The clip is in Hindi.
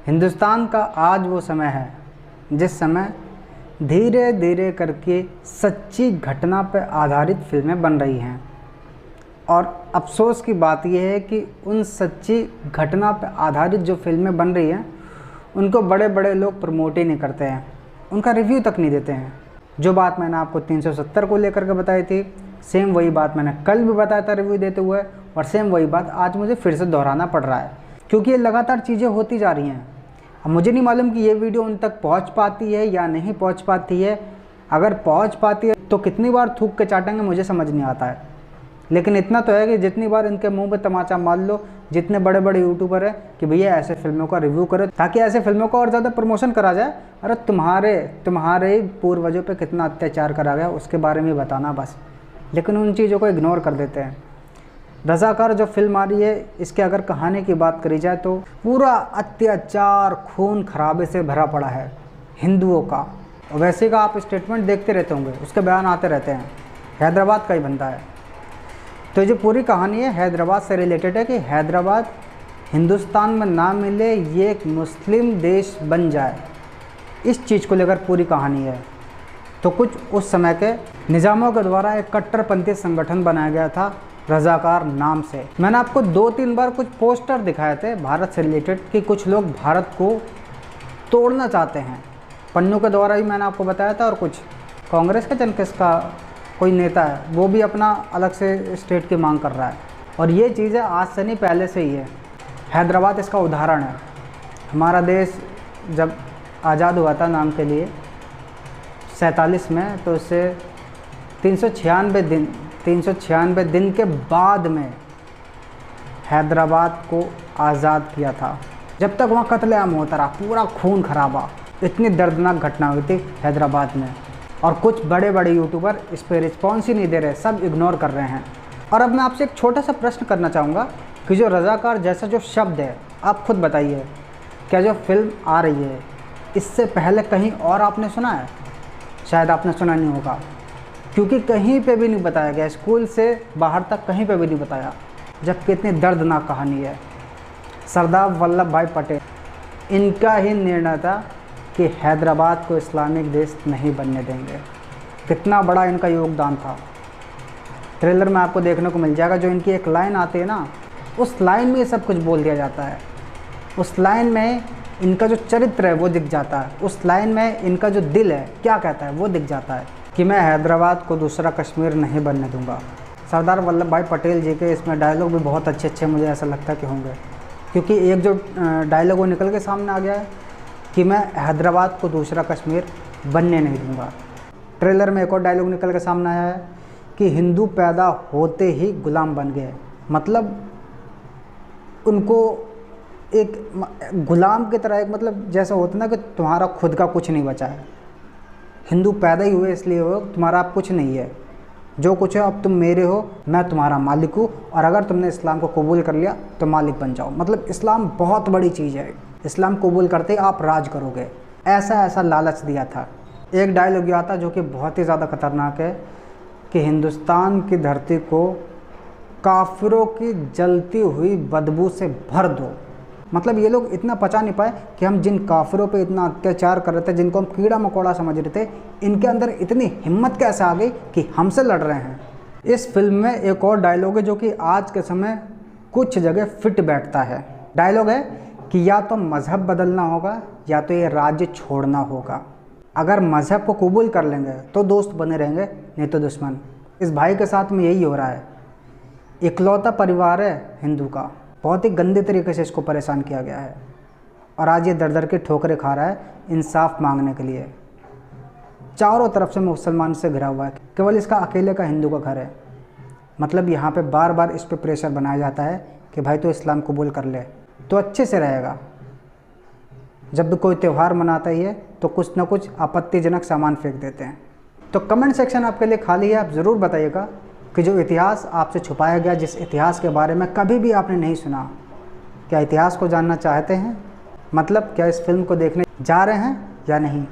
हिंदुस्तान का आज वो समय है जिस समय धीरे धीरे करके सच्ची घटना पर आधारित फिल्में बन रही हैं। और अफसोस की बात यह है कि उन सच्ची घटना पर आधारित जो फिल्में बन रही हैं उनको बड़े बड़े लोग प्रमोट ही नहीं करते हैं, उनका रिव्यू तक नहीं देते हैं। जो बात मैंने आपको 370 को लेकर के बताई थी, सेम वही बात मैंने कल भी बताया था रिव्यू देते हुए, और सेम वही बात आज मुझे फिर से दोहराना पड़ रहा है क्योंकि ये लगातार चीज़ें होती जा रही हैं। अब मुझे नहीं मालूम कि ये वीडियो उन तक पहुंच पाती है या नहीं पहुंच पाती है। अगर पहुंच पाती है तो कितनी बार थूक के चाटेंगे मुझे समझ नहीं आता है, लेकिन इतना तो है कि जितनी बार इनके मुंह पे तमाचा मार लो, जितने बड़े बड़े यूट्यूबर हैं कि भैया ऐसे फिल्मों का रिव्यू करो ताकि ऐसे फिल्मों का और ज़्यादा प्रमोशन करा जाए। अरे तुम्हारे पूर्वजों पे कितना अत्याचार करा गया उसके बारे में बताना बस, लेकिन उन चीज़ों को इग्नोर कर देते हैं। रज़ाकार जो फिल्म आ रही है, इसके अगर कहानी की बात करी जाए तो पूरा अत्याचार खून खराबे से भरा पड़ा है हिंदुओं का। और वैसे का आप स्टेटमेंट देखते रहते होंगे, उसके बयान आते रहते हैं, हैदराबाद का ही बनता है। तो जो पूरी कहानी है हैदराबाद से रिलेटेड है कि हैदराबाद हिंदुस्तान में ना मिले, ये एक मुस्लिम देश बन जाए, इस चीज़ को लेकर पूरी कहानी है। तो कुछ उस समय के निज़ामों के द्वारा एक कट्टरपंथी संगठन बनाया गया था रज़ाकार नाम से। मैंने आपको 2-3 बार कुछ पोस्टर दिखाए थे भारत से रिलेटेड कि कुछ लोग भारत को तोड़ना चाहते हैं, पन्नू के द्वारा ही मैंने आपको बताया था। और कुछ कांग्रेस का किसका कोई नेता है वो भी अपना अलग से स्टेट की मांग कर रहा है। और ये चीज़ें आज से नहीं पहले से ही है। हैदराबाद इसका उदाहरण है। हमारा देश जब आज़ाद हुआ था नाम के लिए 47 में, तो उससे 396 दिन के बाद में हैदराबाद को आज़ाद किया था। जब तक वहाँ कत्लेआम होता रहा, पूरा खून खराबा, इतनी दर्दनाक घटना हुई थी हैदराबाद में। और कुछ बड़े बड़े यूट्यूबर इस पर रिस्पॉन्स ही नहीं दे रहे, सब इग्नोर कर रहे हैं। और अब मैं आपसे एक छोटा सा प्रश्न करना चाहूँगा कि जो रज़ाकार जैसा जो शब्द है, आप खुद बताइए, क्या जो फिल्म आ रही है इससे पहले कहीं और आपने सुना है? शायद आपने सुना नहीं होगा, क्योंकि कहीं पे भी नहीं बताया गया, स्कूल से बाहर तक कहीं पे भी नहीं बताया, जबकि इतनी दर्दनाक कहानी है। सरदार वल्लभ भाई पटेल, इनका ही निर्णय था कि हैदराबाद को इस्लामिक देश नहीं बनने देंगे। कितना बड़ा इनका योगदान था। ट्रेलर में आपको देखने को मिल जाएगा, जो इनकी एक लाइन आती है ना, उस लाइन में सब कुछ बोल दिया जाता है। उस लाइन में इनका जो चरित्र है वो दिख जाता है, उस लाइन में इनका जो दिल है क्या कहता है वो दिख जाता है कि मैं हैदराबाद को दूसरा कश्मीर नहीं बनने दूंगा। सरदार वल्लभ भाई पटेल जी के इसमें डायलॉग भी बहुत अच्छे अच्छे मुझे ऐसा लगता है कि होंगे, क्योंकि एक जो डायलॉग वो निकल के सामने आ गया है कि मैं हैदराबाद को दूसरा कश्मीर बनने नहीं दूंगा। ट्रेलर में एक और डायलॉग निकल के सामने आया है कि हिंदू पैदा होते ही गुलाम बन गए। मतलब उनको एक गुलाम की तरह, एक मतलब जैसा होता ना कि तुम्हारा खुद का कुछ नहीं बचा है, हिंदू पैदा ही हुए इसलिए हो, तुम्हारा अब कुछ नहीं है, जो कुछ है अब तुम मेरे हो, मैं तुम्हारा मालिक हूँ, और अगर तुमने इस्लाम को कबूल कर लिया तो मालिक बन जाओ। मतलब इस्लाम बहुत बड़ी चीज़ है, इस्लाम कबूल करते ही आप राज करोगे, ऐसा लालच दिया था। एक डायलॉग ये आता जो कि बहुत ही ज़्यादा खतरनाक है कि हिंदुस्तान की धरती को काफिरों की जलती हुई बदबू से भर दो। मतलब ये लोग इतना पचा नहीं पाए कि हम जिन काफिरों पे इतना अत्याचार कर रहे थे, जिनको हम कीड़ा मकोड़ा समझ रहे थे, इनके अंदर इतनी हिम्मत कैसे आ गई कि हमसे लड़ रहे हैं। इस फिल्म में एक और डायलॉग है जो कि आज के समय कुछ जगह फिट बैठता है। डायलॉग है कि या तो मज़हब बदलना होगा या तो ये राज्य छोड़ना होगा। अगर मज़हब को कबूल कर लेंगे तो दोस्त बने रहेंगे, नहीं तो दुश्मन। इस भाई के साथ में यही हो रहा है। इकलौता परिवार है हिंदू का, बहुत ही गंदे तरीके से इसको परेशान किया गया है, और आज ये दर दर की ठोकरें खा रहा है इंसाफ मांगने के लिए। चारों तरफ से मुसलमान से घिरा हुआ है, केवल इसका अकेले का हिंदू का घर है। मतलब यहाँ पे बार बार इस पर प्रेशर बनाया जाता है कि भाई तो इस्लाम कबूल कर ले तो अच्छे से रहेगा। जब भी कोई त्यौहार मनाता ही है तो कुछ ना कुछ आपत्तिजनक सामान फेंक देते हैं। तो कमेंट सेक्शन आपके लिए खाली है, आप ज़रूर बताइएगा कि जो इतिहास आपसे छुपाया गया, जिस इतिहास के बारे में कभी भी आपने नहीं सुना, क्या इतिहास को जानना चाहते हैं? मतलब क्या इस फिल्म को देखने जा रहे हैं या नहीं?